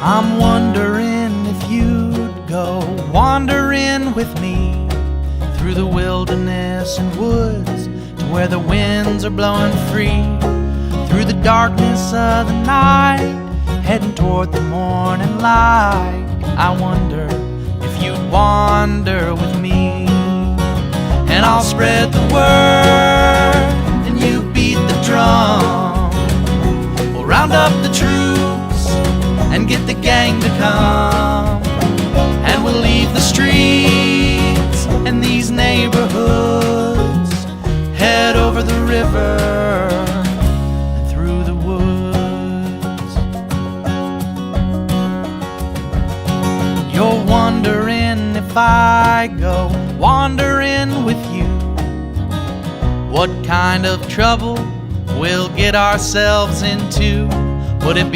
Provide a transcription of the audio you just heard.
I'm wondering if you'd go wandering with me through the wilderness and woods to where the winds are blowing free, through the darkness of the night, heading toward the morning light. I wonder if you'd wander with me, and I'll spread the word and you beat the drum. We'll round up the troops and get the gang to come, and we'll leave the streets and these neighborhoods, head over the river and through the woods. You're wondering if I go wandering with you, what kind of trouble we'll get ourselves into. Would it be